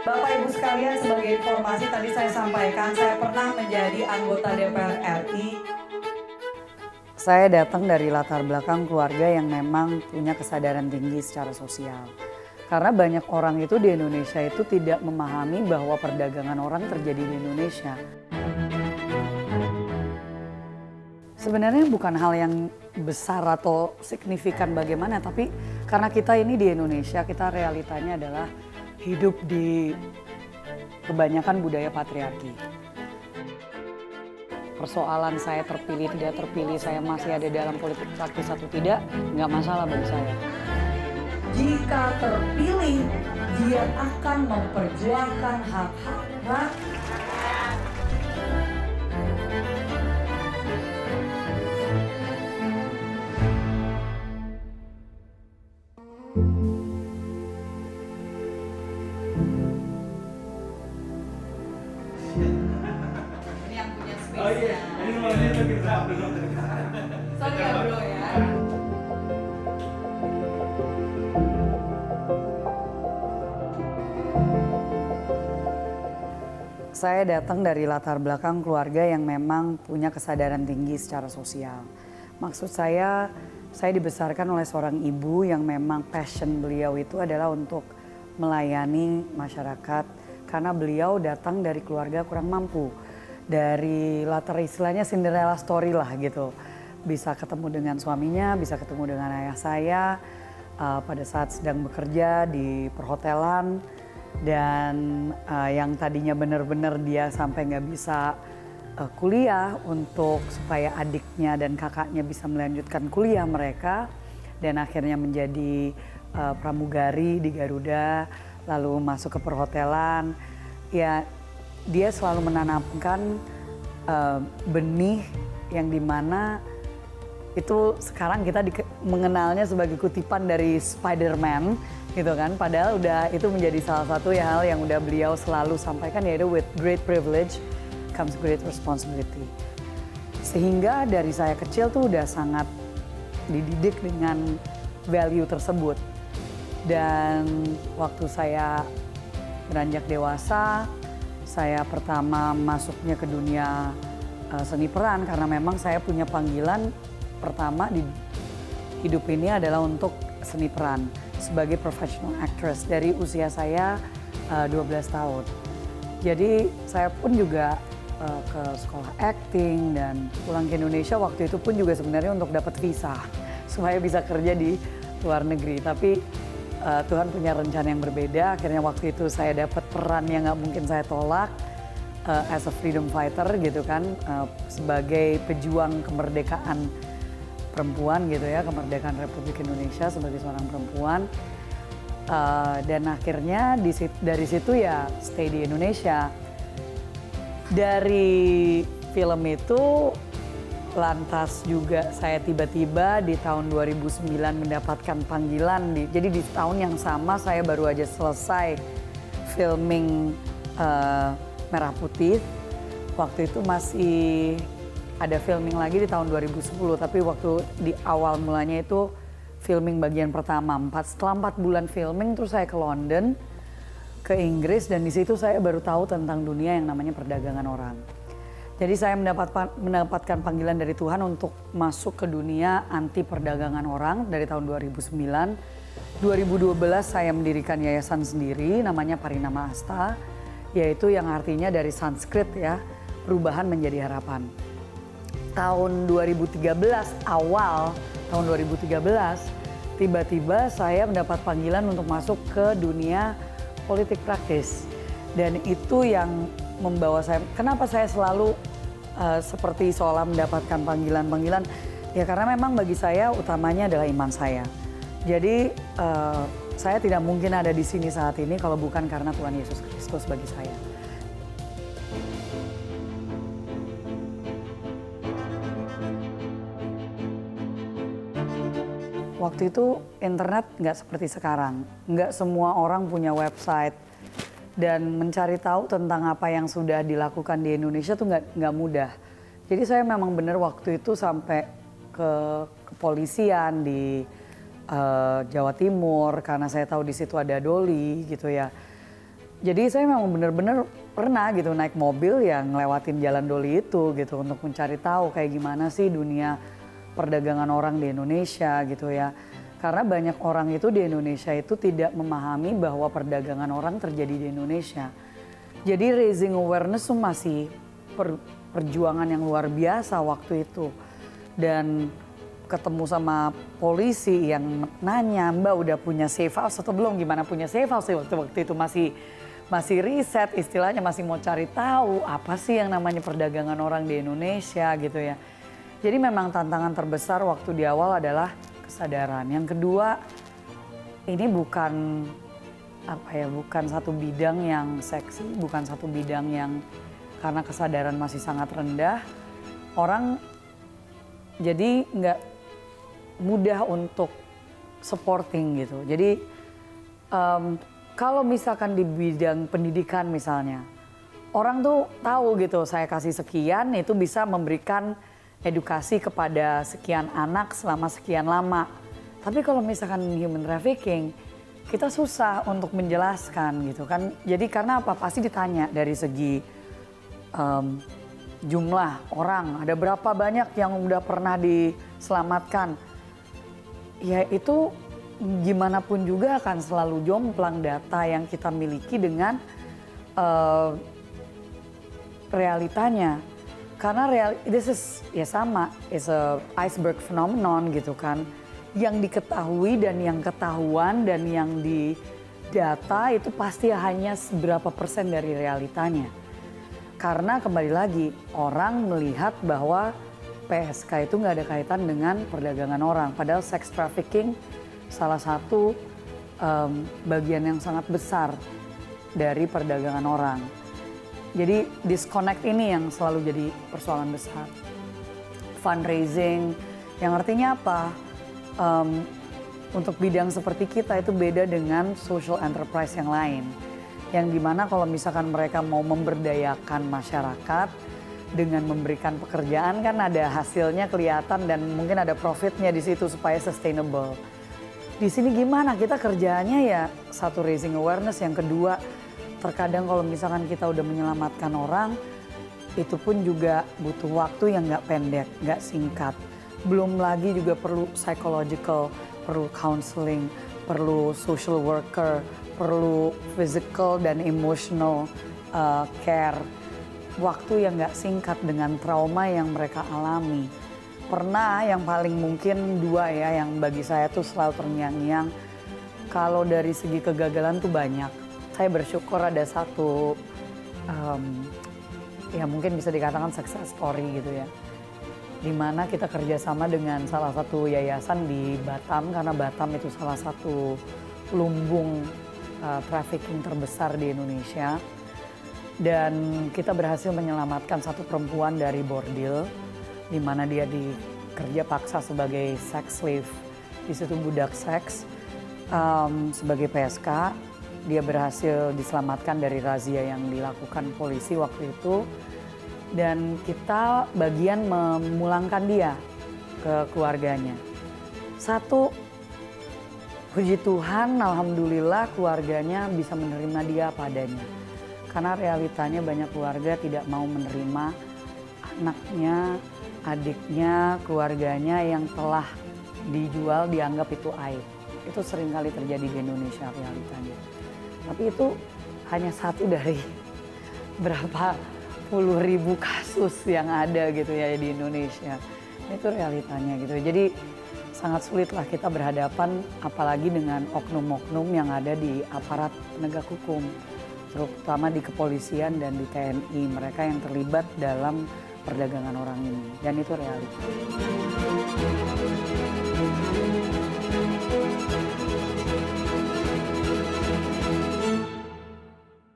Bapak Ibu sekalian, sebagai informasi tadi saya sampaikan, saya pernah menjadi anggota DPR RI. Saya datang dari latar belakang keluarga yang memang punya kesadaran tinggi secara sosial. Karena banyak orang itu di Indonesia itu tidak memahami bahwa perdagangan orang terjadi di Indonesia. Sebenarnya bukan hal yang besar atau signifikan bagaimana, tapi karena kita ini di Indonesia, kita realitanya adalah hidup di kebanyakan budaya patriarki. Persoalan saya terpilih, tidak terpilih, saya masih ada dalam politik praktis atau tidak, nggak masalah bagi saya. Jika terpilih, dia akan memperjuangkan hak-hak rakyat. Ini yang punya space. Oh iya, ini rumahnya lagi rapi. Sorry ya bro ya. Saya datang dari latar belakang keluarga yang memang punya kesadaran tinggi secara sosial. Maksud saya dibesarkan oleh seorang ibu yang memang passion beliau itu adalah untuk melayani masyarakat karena beliau datang dari keluarga kurang mampu. Dari latar istilahnya Cinderella story lah gitu. Bisa ketemu dengan suaminya, bisa ketemu dengan ayah saya pada saat sedang bekerja di perhotelan. Dan yang tadinya benar-benar dia sampai nggak bisa kuliah untuk supaya adiknya dan kakaknya bisa melanjutkan kuliah mereka. Dan akhirnya menjadi pramugari di Garuda, lalu masuk ke perhotelan. Ya, dia selalu menanamkan benih yang dimana itu sekarang kita mengenalnya sebagai kutipan dari Spider-Man gitu kan. Padahal udah itu menjadi salah satu hal yang udah beliau selalu sampaikan, yaitu with great privilege comes great responsibility. Sehingga dari saya kecil tuh udah sangat dididik dengan value tersebut. Dan waktu saya beranjak dewasa, saya pertama masuknya ke dunia seni peran karena memang saya punya panggilan pertama di hidup ini adalah untuk seni peran sebagai professional actress dari usia saya 12 tahun. Jadi saya pun juga ke sekolah acting dan pulang ke Indonesia waktu itu pun juga sebenarnya untuk dapat visa supaya bisa kerja di luar negeri. Tapi Tuhan punya rencana yang berbeda. Akhirnya waktu itu saya dapat peran yang nggak mungkin saya tolak as a freedom fighter gitu kan, sebagai pejuang kemerdekaan perempuan gitu ya, kemerdekaan Republik Indonesia sebagai seorang perempuan. Dan akhirnya dari situ ya stay di Indonesia. Dari film itu lantas juga saya tiba-tiba di tahun 2009 mendapatkan panggilan. Jadi di tahun yang sama saya baru aja selesai filming Merah Putih. Waktu itu masih ada filming lagi di tahun 2010, tapi waktu di awal mulanya itu filming bagian pertama. Setelah 4 bulan filming terus saya ke London, ke Inggris, dan di situ saya baru tahu tentang dunia yang namanya perdagangan orang. Jadi saya mendapatkan panggilan dari Tuhan untuk masuk ke dunia anti perdagangan orang dari tahun 2009. 2012 saya mendirikan yayasan sendiri namanya Parinama Asta, yaitu yang artinya dari Sanskrit ya, perubahan menjadi harapan. Tahun 2013 awal tahun 2013 tiba-tiba saya mendapat panggilan untuk masuk ke dunia politik praktis, dan itu yang membawa saya, kenapa saya selalu seperti seolah mendapatkan panggilan-panggilan ya, karena memang bagi saya utamanya adalah iman saya. Jadi saya tidak mungkin ada di sini saat ini kalau bukan karena Tuhan Yesus Kristus bagi saya. Waktu itu internet nggak seperti sekarang, nggak semua orang punya website, dan mencari tahu tentang apa yang sudah dilakukan di Indonesia tuh nggak mudah. Jadi saya memang benar waktu itu sampai ke kepolisian di Jawa Timur karena saya tahu di situ ada Doli gitu ya. Jadi saya memang benar-benar pernah gitu naik mobil yang ngelewatin Jalan Doli itu gitu untuk mencari tahu kayak gimana sih dunia perdagangan orang di Indonesia gitu ya. Karena banyak orang itu di Indonesia itu tidak memahami bahwa perdagangan orang terjadi di Indonesia. Jadi raising awareness tuh masih perjuangan yang luar biasa waktu itu. Dan ketemu sama polisi yang nanya, Mbak udah punya safe house atau belum? Gimana punya safe house? Waktu itu masih riset, istilahnya masih mau cari tahu apa sih yang namanya perdagangan orang di Indonesia gitu ya. Jadi memang tantangan terbesar waktu di awal adalah kesadaran. Yang kedua, ini bukan satu bidang yang seksi, bukan satu bidang yang karena kesadaran masih sangat rendah, orang jadi nggak mudah untuk supporting gitu. Jadi kalau misalkan di bidang pendidikan misalnya, orang tuh tahu gitu saya kasih sekian itu bisa memberikan edukasi kepada sekian anak selama sekian lama. Tapi kalau misalkan human trafficking, kita susah untuk menjelaskan gitu kan. Jadi karena apa? Pasti ditanya dari segi jumlah orang, ada berapa banyak yang udah pernah diselamatkan. Ya itu gimana pun juga akan selalu jomplang data yang kita miliki dengan realitanya. Karena this is ya sama, is a iceberg phenomenon gitu kan. Yang diketahui dan yang ketahuan dan yang di data itu pasti hanya seberapa persen dari realitanya. Karena kembali lagi orang melihat bahwa PSK itu nggak ada kaitan dengan perdagangan orang. Padahal sex trafficking salah satu bagian yang sangat besar dari perdagangan orang. Jadi disconnect ini yang selalu jadi persoalan besar. Fundraising yang artinya apa? Untuk bidang seperti kita itu beda dengan social enterprise yang lain. Yang dimana kalau misalkan mereka mau memberdayakan masyarakat, dengan memberikan pekerjaan kan ada hasilnya kelihatan dan mungkin ada profitnya di situ supaya sustainable. Di sini gimana kita kerjaannya ya satu raising awareness, yang kedua terkadang kalau misalkan kita udah menyelamatkan orang itu pun juga butuh waktu yang nggak pendek, nggak singkat. Belum lagi juga perlu psychological, perlu counseling, perlu social worker, perlu physical dan emotional care. Waktu yang gak singkat dengan trauma yang mereka alami. Pernah yang paling mungkin dua ya yang bagi saya tuh selalu terngiang-ngiang. Kalau dari segi kegagalan tuh banyak. Saya bersyukur ada satu ya mungkin bisa dikatakan success story gitu ya. Dimana kita kerjasama dengan salah satu yayasan di Batam. Karena Batam itu salah satu lumbung trafficking terbesar di Indonesia. Dan kita berhasil menyelamatkan satu perempuan dari bordil, di mana dia dikerja paksa sebagai sex slave, di situ budak seks, sebagai PSK. Dia berhasil diselamatkan dari razia yang dilakukan polisi waktu itu. Dan kita bagian memulangkan dia ke keluarganya. Satu, puji Tuhan, alhamdulillah keluarganya bisa menerima dia apa adanya. Karena realitanya banyak keluarga tidak mau menerima anaknya, adiknya, keluarganya yang telah dijual dianggap itu aib. Itu seringkali terjadi di Indonesia realitanya. Tapi itu hanya satu dari berapa puluh ribu kasus yang ada gitu ya di Indonesia. Itu realitanya gitu. Jadi sangat sulit lah kita berhadapan apalagi dengan oknum-oknum yang ada di aparat penegak hukum. Terutama di kepolisian dan di TNI, mereka yang terlibat dalam perdagangan orang ini. Dan itu realita.